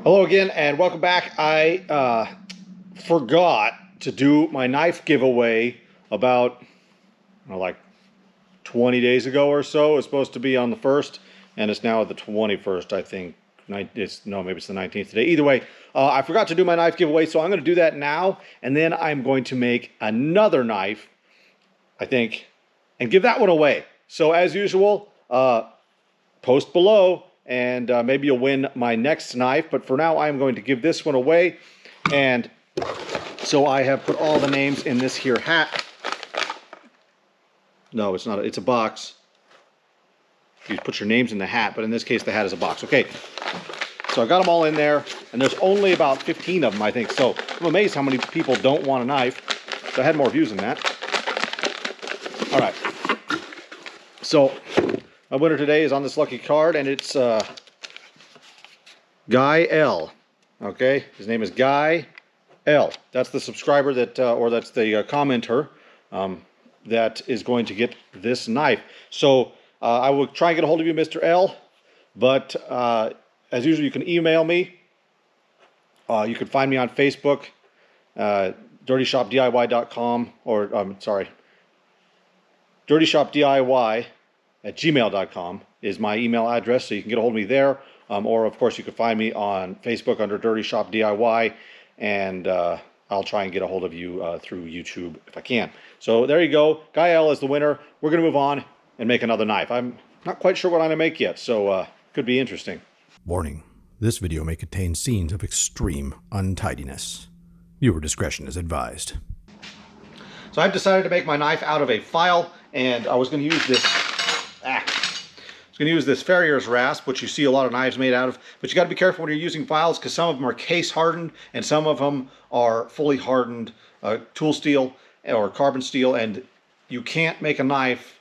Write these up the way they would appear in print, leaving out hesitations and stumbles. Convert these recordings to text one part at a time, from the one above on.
Hello again and welcome back. I forgot to do my knife giveaway about like 20 days ago or so. It was supposed to be on the 1st and it's now the 21st, I think. Maybe it's the 19th today. Either way, I forgot to do my knife giveaway, so I'm going to do that now, and then I'm going to make another knife, I think, and give that one away. So as usual, post below and maybe you'll win my next knife, but for now I'm going to give this one away. And so I have put all the names in this here hat. No, it's not, it's a box. You put your names in the hat, but in this case the hat is a box. Okay, so I got them all in there, and there's only about 15 of them, I think. So I'm amazed how many people don't want a knife. So I had more views than that. All right, so my winner today is on this lucky card, and it's Guy L. Okay, his name is Guy L. That's the subscriber that, or that's the commenter that is going to get this knife. So I will try and get a hold of you, Mr. L. But as usual, you can email me. You can find me on Facebook, dirtyshopdiy.com, or sorry, dirtyshopdiy@gmail.com is my email address, so you can get a hold of me there. Or of course you can find me on Facebook under Dirty Shop DIY, and I'll try and get a hold of you through YouTube if I can. So there you go. Guy L is the winner. We're going to move on and make another knife. I'm not quite sure what I'm going to make yet, so could be interesting. Warning: this video may contain scenes of extreme untidiness. Viewer discretion is advised. So I've decided to make my knife out of a file, and I was going to use this. Going to use this Farrier's rasp, which you see a lot of knives made out of, but you got to be careful when you're using files, because some of them are case hardened and some of them are fully hardened tool steel or carbon steel, and you can't make a knife.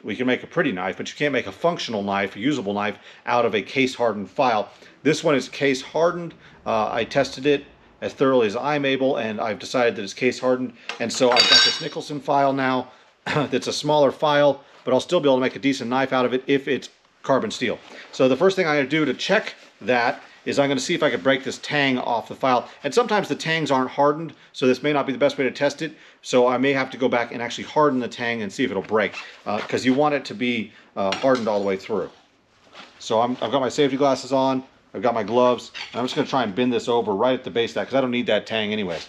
We can make a pretty knife, but you can't make a functional knife, a usable knife, out of a case hardened file. This one is case hardened. I tested it as thoroughly as I'm able, and I've decided that it's case hardened, and so I've got this Nicholson file now. That's a smaller file, but I'll still be able to make a decent knife out of it if it's carbon steel. So the first thing I'm going to do to check that is I'm going to see if I can break this tang off the file. And sometimes the tangs aren't hardened, so this may not be the best way to test it. So I may have to go back and actually harden the tang and see if it'll break, because you want it to be hardened all the way through. So I've got my safety glasses on, I've got my gloves, and I'm just going to try and bend this over right at the base of that, because I don't need that tang anyways.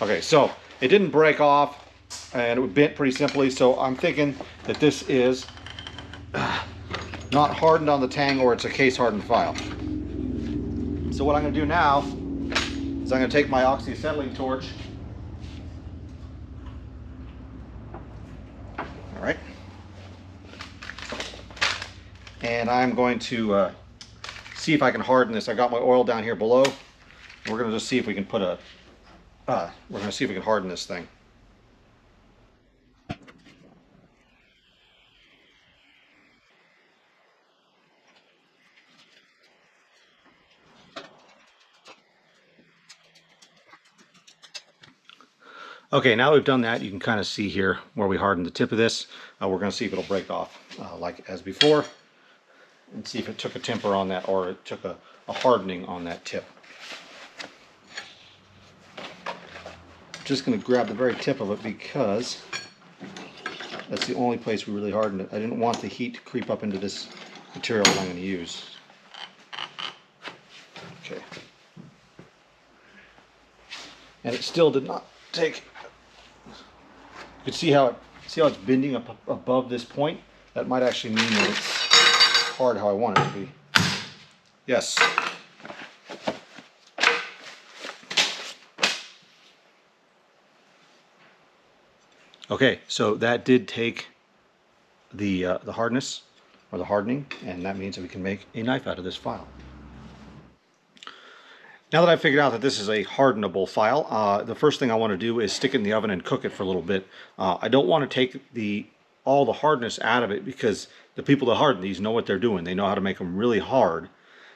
Okay, so it didn't break off, and it bent pretty simply, so I'm thinking that this is not hardened on the tang, or it's a case hardened file. So what I'm going to do now is I'm going to take my oxyacetylene torch. All right. And I'm going to see if I can harden this. I got my oil down here below. We're going to just see if we can put a we're going to see if we can harden this thing. Okay, now we've done that, you can kind of see here where we hardened the tip of this. We're going to see if it'll break off like as before, and see if it took a temper on that, or it took a hardening on that tip. Just going to grab the very tip of it, because that's the only place we really hardened it. I didn't want the heat to creep up into this material that I'm going to use. Okay. And it still did not take. You can see how it's bending up above this point. That might actually mean that it's hard how I want it to be. Yes. Okay, so that did take the hardness, or the hardening, and that means that we can make a knife out of this file. Now that I've figured out that this is a hardenable file, the first thing I want to do is stick it in the oven and cook it for a little bit. I don't want to take all the hardness out of it, because the people that harden these know what they're doing. They know how to make them really hard.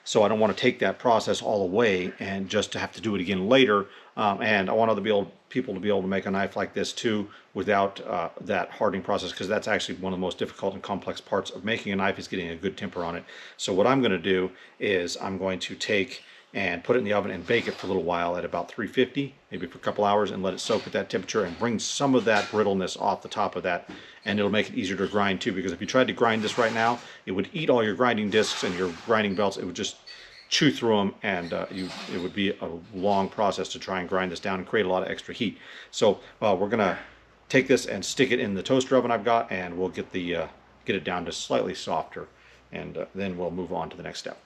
So I don't want to take that process all away and just to have to do it again later. And I want other people to be able to make a knife like this too without that hardening process, because that's actually one of the most difficult and complex parts of making a knife, is getting a good temper on it. So what I'm going to do is I'm going to take and put it in the oven and bake it for a little while at about 350, maybe for a couple hours, and let it soak at that temperature and bring some of that brittleness off the top of that. And it'll make it easier to grind too, because if you tried to grind this right now, it would eat all your grinding discs and your grinding belts. It would just chew through them, and it would be a long process to try and grind this down and create a lot of extra heat. So we're gonna take this and stick it in the toaster oven I've got, and we'll get it down to slightly softer, and then we'll move on to the next step.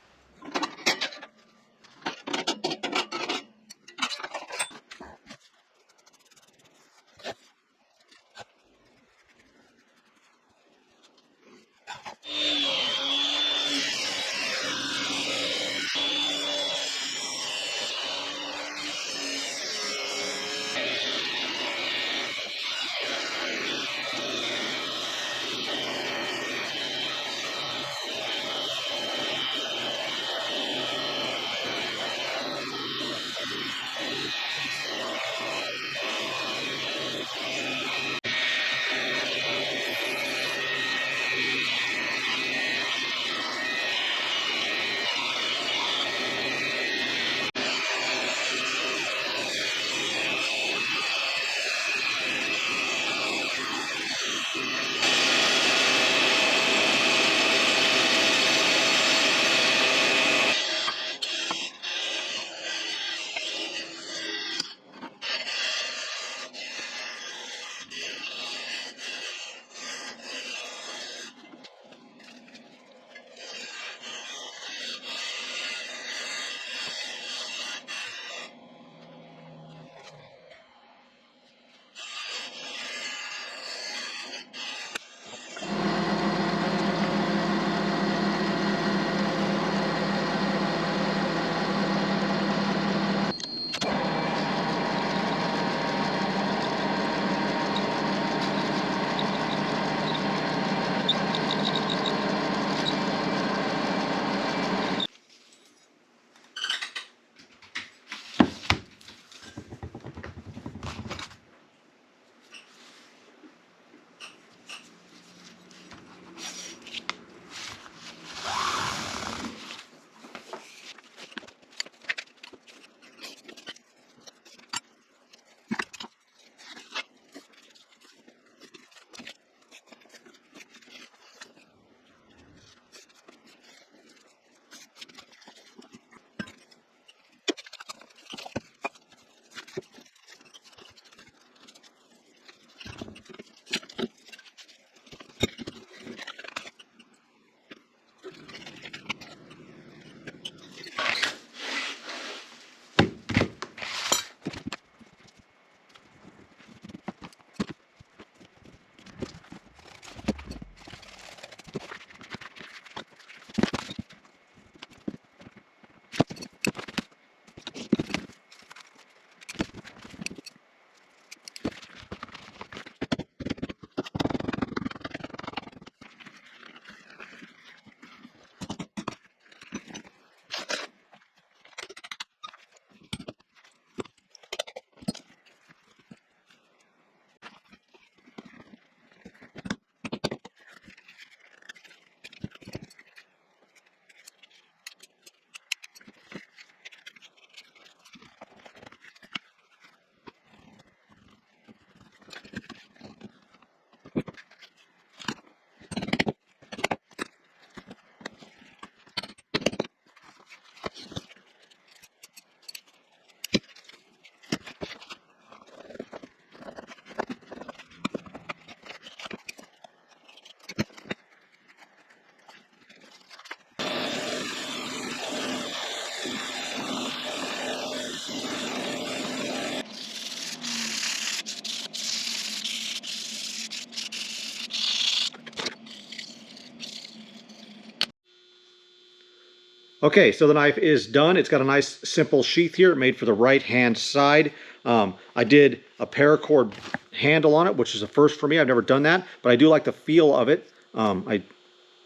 Okay, so the knife is done. It's got a nice simple sheath here made for the right hand side. I did a paracord handle on it, which is a first for me. I've never done that, but I do like the feel of it. I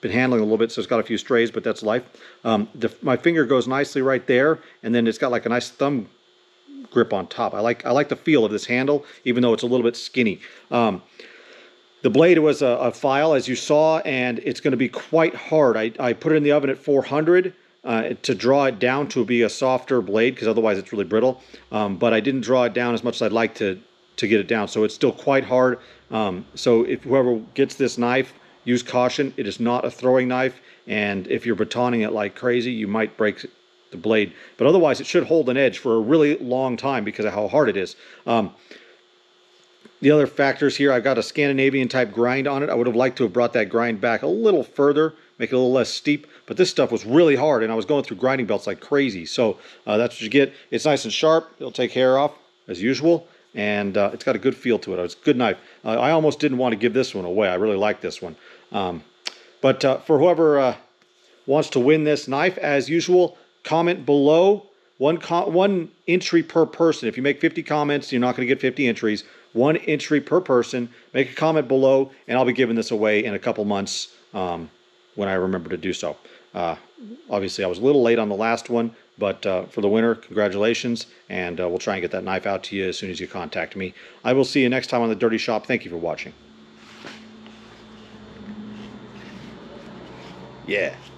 been handling a little bit, so it's got a few strays, but that's life. My finger goes nicely right there, and then it's got like a nice thumb grip on top. I like the feel of this handle, even though it's a little bit skinny. The blade was a file, as you saw, and it's going to be quite hard. I put it in the oven at 400 to draw it down to be a softer blade, because otherwise it's really brittle. But I didn't draw it down as much as I'd like to get it down, so it's still quite hard. So if whoever gets this knife, use caution. It is not a throwing knife, and if you're batoning it like crazy, you might break the blade. But otherwise, it should hold an edge for a really long time because of how hard it is. The other factors here, I've got a Scandinavian type grind on it. I would have liked to have brought that grind back a little further, make it a little less steep, but this stuff was really hard, and I was going through grinding belts like crazy. So that's what you get. It's nice and sharp. It'll take hair off, as usual, and it's got a good feel to it. It's a good knife. I almost didn't want to give this one away. I really like this one. But for whoever wants to win this knife, as usual, comment below. One entry per person. If you make 50 comments, you're not going to get 50 entries. One entry per person. Make a comment below, and I'll be giving this away in a couple months when I remember to do so. Obviously, I was a little late on the last one, but for the winner, congratulations, and we'll try and get that knife out to you as soon as you contact me. I will see you next time on The Dirty Shop. Thank you for watching. Yeah.